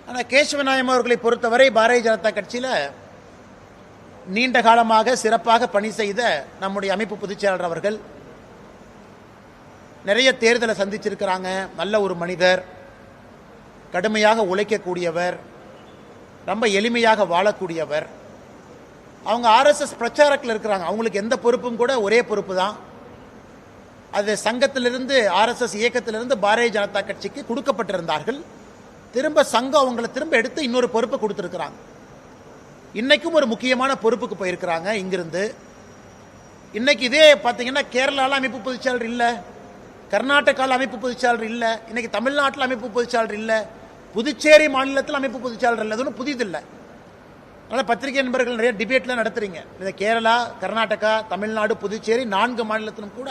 ஆனால் கேசவநாயம் அவர்களை பொறுத்தவரை பாரதிய ஜனதா கட்சியில் நீண்ட காலமாக சிறப்பாக பணி செய்த நம்முடைய அமைப்பு பொதுச்செயலாளர் அவர்கள் நிறைய தேர்தலை சந்திச்சிருக்கிறாங்க. நல்ல ஒரு மனிதர், கடுமையாக உழைக்கக்கூடியவர், ரொம்ப எளிமையாக வாழக்கூடியவர். அவங்க ஆர்எஸ்எஸ் பிரச்சாரத்தில் இருக்கிறாங்க. அவங்களுக்கு எந்த பொறுப்பும் கூட ஒரே பொறுப்பு தான். அது சங்கத்திலிருந்து ஆர்எஸ்எஸ் இயக்கத்திலிருந்து பாரதிய ஜனதா கட்சிக்கு கொடுக்கப்பட்டிருந்தார்கள். திரும்ப சங்கம் அவங்களை திரும்ப எடுத்து இன்னொரு பொறுப்பை கொடுத்துருக்கிறாங்க. இன்னைக்கும் ஒரு முக்கியமான பொறுப்புக்கு போயிருக்கிறாங்க இங்கிருந்து. இன்னைக்கு இதே பார்த்தீங்கன்னா கேரளாவில் அமைப்பு பொதுச்செயலாளர் இல்லை, கர்நாடகாவில் அமைப்பு பொதுச்செயலாளர் இல்லை, இன்னைக்கு தமிழ்நாட்டில் அமைப்பு பொதுச்செயலாளர் இல்லை, புதுச்சேரி மாநிலத்தில் அமைப்பு பொதுச்செயலாளர் இல்லை. அது ஒன்றும் புதிதில்லை. அதனால் பத்திரிகை நண்பர்கள் நிறைய டிபேட்லாம் நடத்துறீங்க. இந்த கேரளா, கர்நாடகா, தமிழ்நாடு, புதுச்சேரி 4 மாநிலத்திலும் கூட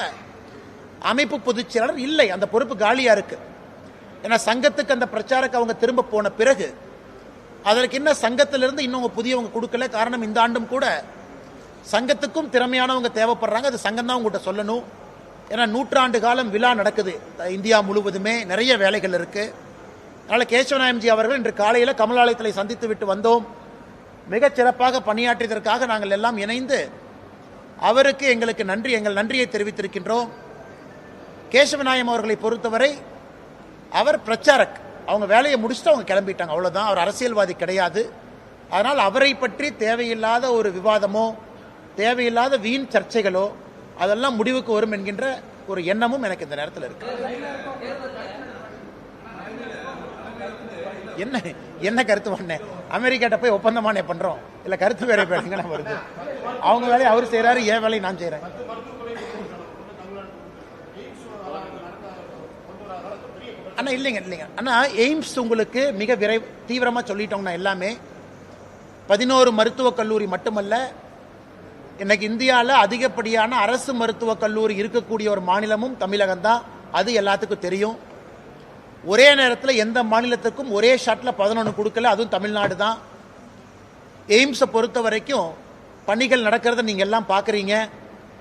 அமைப்பு பொதுச்செயலாளர் இல்லை. அந்த பொறுப்பு காலியா இருக்கு. ஏன்னா சங்கத்துக்கு அந்த பிரச்சாரக்கு அவங்க திரும்ப போன பிறகு அதற்கு என்ன சங்கத்திலிருந்து இன்னும் புதியவங்க கொடுக்கல. காரணம் இந்த ஆண்டும் கூட சங்கத்துக்கும் திறமையானவங்க தேவைப்படுறாங்க. அது சங்கம் தான் உங்கள்கிட்ட சொல்லணும். ஏன்னா 100 ஆண்டு காலம் விழா நடக்குது இந்தியா முழுவதுமே, நிறைய வேலைகள் இருக்கு. அதனால கேசவநாயம்ஜி அவர்கள் இன்று காலையில் கமலாலயத்தில் சந்தித்து விட்டு வந்தோம். மிகச் சிறப்பாக பணியாற்றியதற்காக நாங்கள் எல்லாம் இணைந்து அவருக்கு எங்கள் நன்றியை தெரிவித்திருக்கின்றோம். கேசவநாயம் அவர்களை பொறுத்தவரை அவர் பிரச்சாரக், அவங்க வேலையை முடிச்சுட்டு அவங்க கிளம்பிட்டாங்க, அவ்வளவுதான். அவர் அரசியல்வாதி கிடையாது. அதனால் அவரை பற்றி தேவையில்லாத ஒரு விவாதமோ தேவையில்லாத வீண் சர்ச்சைகளோ அதெல்லாம் முடிவுக்கு வரும் என்கின்ற ஒரு எண்ணமும் எனக்கு இந்த நேரத்தில் இருக்கு. என்ன கருத்து பண்ணேன்? அமெரிக்காட்ட போய் ஒப்பந்தமானே பண்றோம் இல்ல, கருத்து வேற பேருங்க வருது. அவங்க வேலையை அவர் செய்யறாரு, என் வேலையை நான் செய்யறேன். அண்ணா இல்லைங்க அண்ணா, எய்ம்ஸ் உங்களுக்கு மிக தீவிரமா சொல்லிட்டோம்னா எல்லாமே 11 மருத்துவக் கல்லூரி மட்டுமல்ல, இன்னைக்கு இந்தியாவில் அதிகப்படியான அரசு மருத்துவக் கல்லூரி இருக்கக்கூடிய ஒரு மாநிலமும் தமிழகம் தான். அது எல்லாத்துக்கும் தெரியும். ஒரே நேரத்தில் எந்த மாநிலத்துக்கும் ஒரே ஷாட்டில் 11 கொடுக்கல, அதுவும் தமிழ்நாடு தான். எய்ம்ஸை பொறுத்த வரைக்கும் பணிகள் நடக்கிறத நீங்க எல்லாம் பார்க்குறீங்க,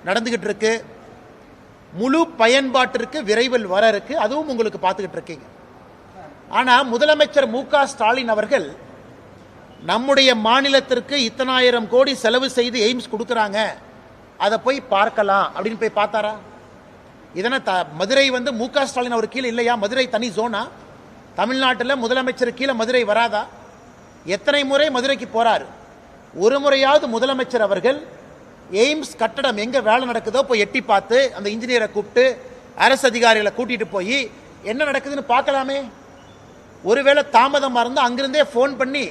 நடந்துகிட்டு இருக்கு. முழு பயன்பாட்டிற்கு விரைவில் வர இருக்கு, அதுவும் உங்களுக்கு பார்த்துக்கிட்டு இருக்கீங்க. ஆனா முதலமைச்சர் மு.க. ஸ்டாலின் அவர்கள் நம்முடைய மாநிலத்திற்கு இத்தனாயிரம் கோடி செலவு செய்து எய்ம்ஸ் கொடுக்கறாங்க, அதை போய் பார்க்கலாம் அப்படின்னு போய் பார்த்தாரா? இதனை மதுரை மு.க. ஸ்டாலின் அவர் கீழே இல்லையா? மதுரை தனி ஜோனா? தமிழ்நாட்டில் முதலமைச்சர் கீழே மதுரை வராதா? எத்தனை முறை மதுரைக்கு போறாரு? ஒரு முறையாவது முதலமைச்சர் அவர்கள் எய்ம்ஸ் கட்டடம் எங்க வேலை நடக்குதோ போய் எட்டி பார்த்து அந்த இன்ஜினியரை கூப்பிட்டு அரசு அதிகாரிகளை கூட்டிட்டு போய் என்ன நடக்குதுன்னு பார்க்கலாமே? ஒருவேளை தாமதமா இருந்தா அங்கிருந்தே போன் பண்ணி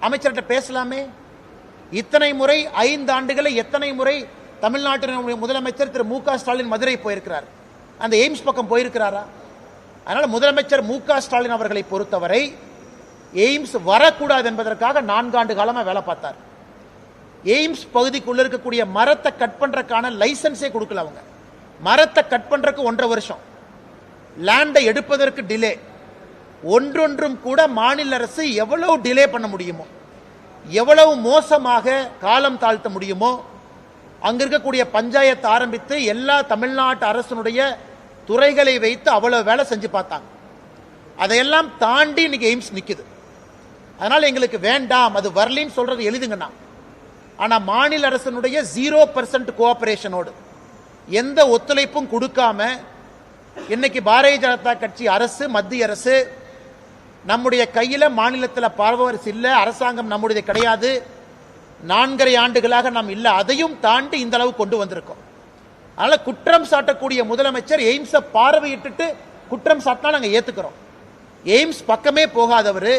அமைச்சர்கிட்ட பேசலாமே? இத்தனை முறை 5 ஆண்டுகளை எத்தனை முறை தமிழ்நாட்டின் முதலமைச்சர் திரு மு.க. ஸ்டாலின் மதுரை போயிருக்கிறார், அந்த எய்ம்ஸ் பக்கம் போயிருக்கிறாரா? அதனால முதலமைச்சர் மு.க. ஸ்டாலின் அவர்களை பொறுத்தவரை எய்ம்ஸ் வரக்கூடாது என்பதற்காக 4 ஆண்டு காலமா வேலை பார்த்தார். எய்ம்ஸ் பகுதிக்குள்ள இருக்கக்கூடிய மரத்தை கட் பண்றதுக்கான லைசன்ஸே கொடுக்கல. அவங்க மரத்தை கட் பண்றதுக்கு 1.5 வருஷம், லேண்டை எடுப்பதற்கு டிலே. ஒன்றொன்றும் கூட மாநில அரசு எவ்வளவு டிலே பண்ண முடியுமோ, எவ்வளவு மோசமாக காலம் தாழ்த்த முடியுமோ, அங்க இருக்கக்கூடிய பஞ்சாயத்து ஆரம்பித்து எல்லா தமிழ்நாட்டு அரசனுடைய துறைகளை வைத்து அவ்வளவு வேலை செஞ்சு பார்த்தாங்க. அதையெல்லாம் தாண்டி இன்னைக்கு எய்ம்ஸ் நிக்குது. அதனால எங்களுக்கு வேண்டாம், அது வரலின்னு சொல்றது எழுதுங்கண்ணா. ஆனா மாநில அரசனுடைய 0% கோஆபரேஷனோடு எந்த ஒத்துழைப்பும் கொடுக்காம இன்னைக்கு பாரதிய ஜனதா கட்சி அரசு, மத்திய அரசு நம்முடைய கையில மாநிலத்தில் பார்வரசு இல்ல, அரசாங்கம் நம்முடைய கிடையாது, 4.5 ஆண்டுகளாக நாம் இல்ல, அதையும் தாண்டி இந்த அளவு கொண்டு வந்திருக்கோம். அதனால குற்றம் சாட்டக்கூடிய முதலமைச்சர் எய்ம்ஸை பார்வையிட்டு குற்றம் சாட்டினா நாங்க ஏத்துக்கிறோம். எய்ம்ஸ் பக்கமே போகாதவர்,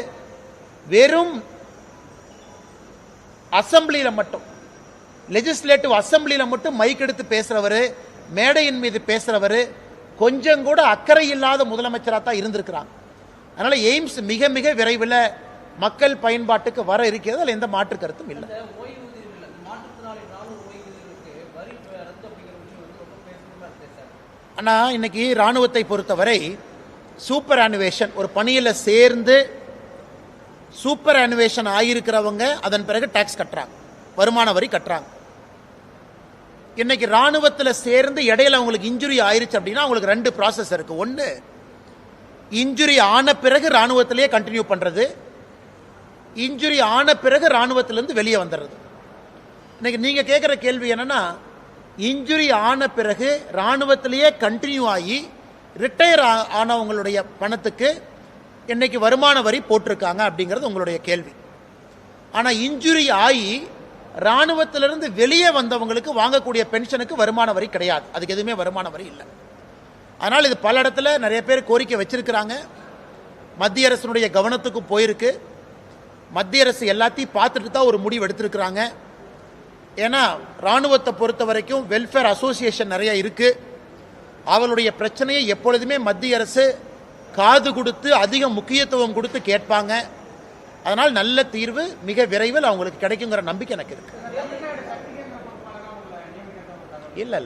வெறும் அசம்பிளியில மட்டும், லெஜிஸ்லேட்டிவ் அசம்பிளியில மட்டும் மைக் எடுத்து பேசுறவர், மேடையின் மீது பேசுறவர், கொஞ்சம் கூட அக்கறை இல்லாத முதலமைச்சராக தான் இருந்திருக்கிறாங்க. அதனால எய்ம்ஸ் மிக மிக விரைவில் மக்கள் பயன்பாட்டுக்கு வர இருக்கிறது, அதில் எந்த மாற்று கருத்தும் இல்லை. ஆனா இன்னைக்கு ராணுவத்தை பொறுத்தவரை சூப்பர் அனுவேஷன், ஒரு பணியில சேர்ந்து சூப்பர் அனுவேஷன் ஆகியிருக்கிறவங்க அதன் பிறகு டாக்ஸ் கட்டுறாங்க, வருமான வரி கட்டுறாங்க. இன்னைக்கு ராணுவத்தில் சேர்ந்து இடையில அவங்களுக்கு இன்ஜுரி ஆயிருச்சு அப்படின்னா அவங்களுக்கு 2 ப்ராசஸ் இருக்கு. ஒன்று, இன்ஜுரி ஆன பிறகு ராணுவத்திலேயே கண்டினியூ பண்றது. இன்ஜுரி ஆன பிறகு ராணுவத்திலிருந்து வெளியே வந்துடுறது. இன்னைக்கு நீங்க கேட்குற கேள்வி என்னன்னா, இன்ஜுரி ஆன பிறகு ராணுவத்திலேயே கண்டினியூ ஆகி ரிட்டையர் ஆனவங்களுடைய பணத்துக்கு இன்னைக்கு வருமான வரி போட்டிருக்காங்க அப்படிங்கிறது உங்களுடைய கேள்வி. ஆனால் இன்ஜுரி ஆகி ராணுவத்திலிருந்து வெளியே வந்தவங்களுக்கு வாங்கக்கூடிய பென்ஷனுக்கு வருமான வரி கிடையாது. அதுக்கு எதுவுமே வருமான வரி இல்லை. அதனால் இது பல இடத்துல நிறைய பேர் கோரிக்கை வச்சிருக்கிறாங்க. மத்திய அரசினுடைய கவனத்துக்கு போயிருக்கு. மத்திய அரசு எல்லாத்தையும் பார்த்துட்டு தான் ஒரு முடிவு எடுத்திருக்கிறாங்க. ஏன்னா ராணுவத்தை பொறுத்த வரைக்கும் வெல்ஃபேர் அசோசியேஷன் நிறைய இருக்கு. அவளுடைய பிரச்சனையை எப்பொழுதுமே மத்திய அரசு காது கொடுத்து அதிக முக்கியத்துவம் கொடுத்து கேட்பாங்க. அதனால் நல்ல தீர்வு மிக விரைவில் அவங்களுக்கு கிடைக்குங்கிற நம்பிக்கை எனக்கு இருக்கு. இல்ல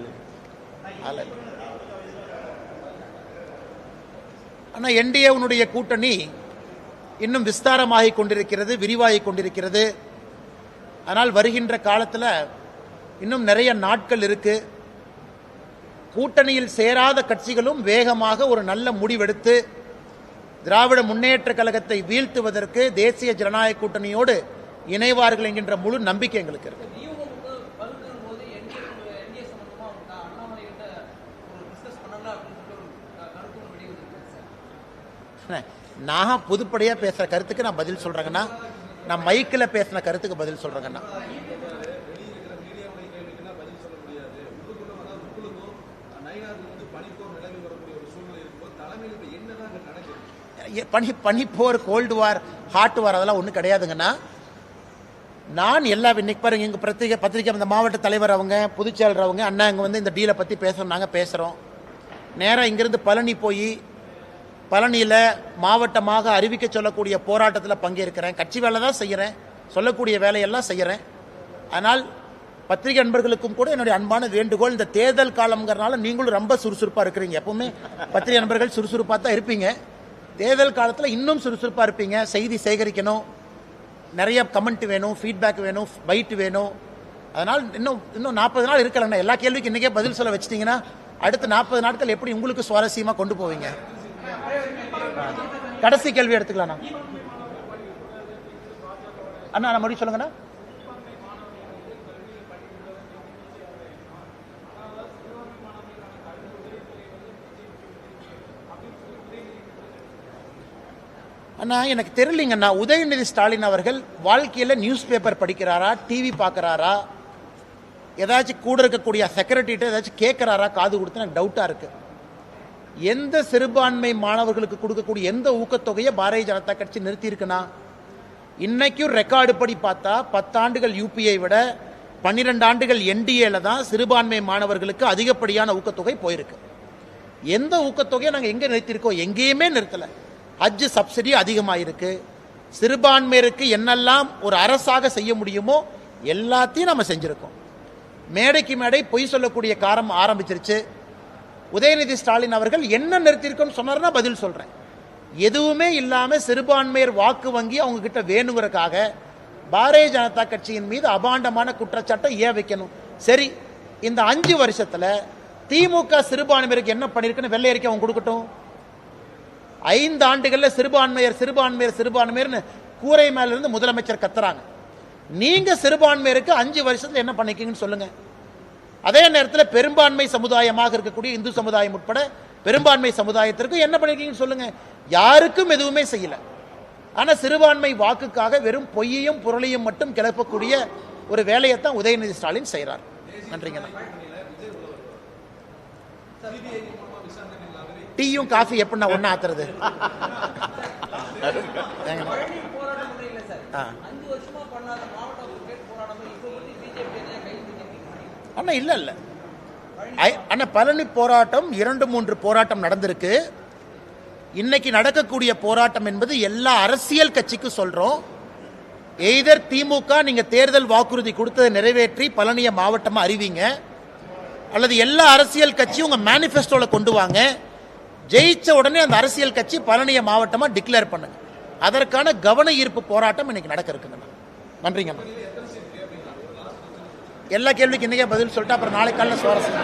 ஆனால் என்டிஏவுடைய கூட்டணி இன்னும் விஸ்தாரமாகிக் கொண்டிருக்கிறது, விரிவாகிக் கொண்டிருக்கிறது. ஆனால் வருகின்ற காலத்தில் இன்னும் நிறைய நாட்கள் இருக்கு. கூட்டணியில் சேராத கட்சிகளும் வேகமாக ஒரு நல்ல முடிவெடுத்து திராவிட முன்னேற்ற கழகத்தை வீழ்த்துவதற்கு தேசிய ஜனநாயக கூட்டணியோடு இணைவார்கள் என்கின்ற முழு நம்பிக்கை எங்களுக்கு இருக்கு. நான் பொதுப்படையா பேசுற கருத்துக்கு நான் பதில் சொல்றேங்கன்னா, நான் மைக்கில் பேசின கருத்துக்கு பதில் சொல்றேங்கன்னா, பனிப்போர், கோல்டு வார், ஹாட் வார் அதெல்லாம் ஒன்றும் கிடையாதுங்கன்னா. நான் எல்லா இன்னைக்கு பாருங்க, எங்கள் பத்திரிகை இந்த மாவட்ட தலைவர் அவங்க, பொதுச்செயலர் அவங்க, அண்ணா இங்கே வந்து இந்த டீலை பற்றி பேசுகிறோம். நாங்கள் பேசுகிறோம். நேராக இங்கிருந்து பழனி போய் பழனியில் மாவட்டமாக அறிவிக்க சொல்லக்கூடிய போராட்டத்தில் பங்கேற்கிறேன். கட்சி வேலை தான் செய்கிறேன், சொல்லக்கூடிய வேலையெல்லாம் செய்கிறேன். ஆனால் பத்திரிகை நண்பர்களுக்கும் கூட என்னுடைய அன்பான வேண்டுகோள், இந்த தேர்தல் காலம்ங்கிறனால நீங்களும் ரொம்ப சுறுசுறுப்பாக இருக்கிறீங்க. எப்பவுமே பத்திரிகை நண்பர்கள் சுறுசுறுப்பாக தான் இருப்பீங்க. தேர்தல் காலத்தில் இன்னும் சுறுசுறுப்பாக இருப்பீங்க. செய்தி சேகரிக்கணும், நிறைய கமெண்ட் வேணும், ஃபீட்பேக் வேணும், பைட் வேணும். அதனால் இன்னும் 40 நாள் இருக்கலண்ணா. எல்லா கேள்விக்கும் இன்றைக்கே பதில் சொல்ல வச்சிட்டிங்கன்னா அடுத்த 40 நாட்கள் எப்படி உங்களுக்கு சுவாரஸ்யமாக கொண்டு போவீங்க? கடைசி கேள்வி எடுத்துக்கலாம்ண்ணா. அண்ணா நான் மறுபடியும் சொல்லுங்கண்ணா. அண்ணா எனக்கு தெரியலீங்கண்ணா, உதயநிதி ஸ்டாலின் அவர்கள் வாழ்க்கையில் நியூஸ் பேப்பர் படிக்கிறாரா, டிவி பார்க்குறாரா, ஏதாச்சும் கூட இருக்கக்கூடிய செக்ரட்டரிட்ட ஏதாச்சும் கேட்குறாரா காது கொடுத்து எனக்கு டவுட்டாக இருக்குது. எந்த சிறுபான்மை மாணவர்களுக்கு கொடுக்கக்கூடிய எந்த ஊக்கத்தொகையை பாரதிய ஜனதா கட்சி நிறுத்தியிருக்குன்னா, இன்னைக்கும் ரெக்கார்டு படி பார்த்தா 10 ஆண்டுகள் யூபிஐ விட 12 ஆண்டுகள் என்டிஏல தான் சிறுபான்மை மாணவர்களுக்கு அதிகப்படியான ஊக்கத்தொகை போயிருக்கு. எந்த ஊக்கத்தொகையை நாங்கள் எங்கே நிறுத்தியிருக்கோம்? எங்கேயுமே நிறுத்தலை. ஹஜ் சப்சிடி அதிகமாயிருக்கு. சிறுபான்மையருக்கு என்னெல்லாம் ஒரு அரசாக செய்ய முடியுமோ எல்லாத்தையும் நம்ம செஞ்சிருக்கோம். மேடைக்கு மேடை பொய் சொல்லக்கூடிய காரம் ஆரம்பிச்சிருச்சு. உதயநிதி ஸ்டாலின் அவர்கள் என்ன நிறுத்திருக்கோன்னு சொன்னார்னா பதில் சொல்றேன். எதுவுமே இல்லாம சிறுபான்மையர் வாக்கு வங்கி அவங்க கிட்ட வேணுங்கிறதுக்காக பாரதிய ஜனதா கட்சியின் மீது அபாண்டமான குற்றச்சாட்டை ஏன் வைக்கணும்? சரி, இந்த 5 வருஷத்துல திமுக சிறுபான்மையருக்கு என்ன பண்ணிருக்குன்னு வெள்ளை அறிக்கை அவங்க கொடுக்கட்டும். 5 ஆண்டுகள்ல சிறுபான்மையர்னு கூரை மேல இருந்து முதலமைச்சர் கத்துறாங்க. நீங்க சிறுபான்மையருக்கு 5 வருஷத்துல என்ன பண்ணிருக்கீங்கன்னு சொல்லுங்க. அதே நேரத்தில் பெரும்பான்மை சமுதாயமாக இருக்கக்கூடிய இந்து சமுதாயம் உட்பட பெரும்பான்மை சமுதாயத்திற்கு என்ன பண்ணிருக்கீங்கன்னு சொல்லுங்க. யாருக்கும் எதுவுமே செய்யல. ஆனா சிறுபான்மை வாக்குக்காக வெறும் பொய்யையும் புரளையும் மட்டும் கிளப்பக்கூடிய ஒரு வேலையைத்தான் உதயநிதி ஸ்டாலின் செய்யறார். நன்றிங்க. டீயும் காஃபி எப்படின்னா ஒன்னா ஆத்துறது? அண்ணா இல்ல அண்ணா, பழனி போராட்டம் 2-3 போராட்டம் நடந்திருக்கு. இன்னைக்கு நடக்கக்கூடிய போராட்டம் என்பது எல்லா அரசியல் கட்சிக்கு சொல்றோம். எய்தர் திமுக நீங்க தேர்தல் வாக்குறுதி கொடுத்ததை நிறைவேற்றி பழனிய மாவட்டமா அறிவிங்க, அல்லது எல்லா அரசியல் கட்சியும் உங்க மேனிஃபெஸ்டோல கொண்டு வாங்க. ஜெயிச்ச உடனே அந்த அரசியல் கட்சி பழனிய மாவட்டமா டிக்ளேர் பண்ணுங்க. அதற்கான கவன ஈர்ப்பு போராட்டம் இன்னைக்கு நடக்க இருக்குங்க. நன்றிங்க. எல்லா கேள்விக்கு இன்னைக்கே பதில் சொல்லிட்டு அப்புறம் நாளை காலையில் சுவாரஸ்யம்.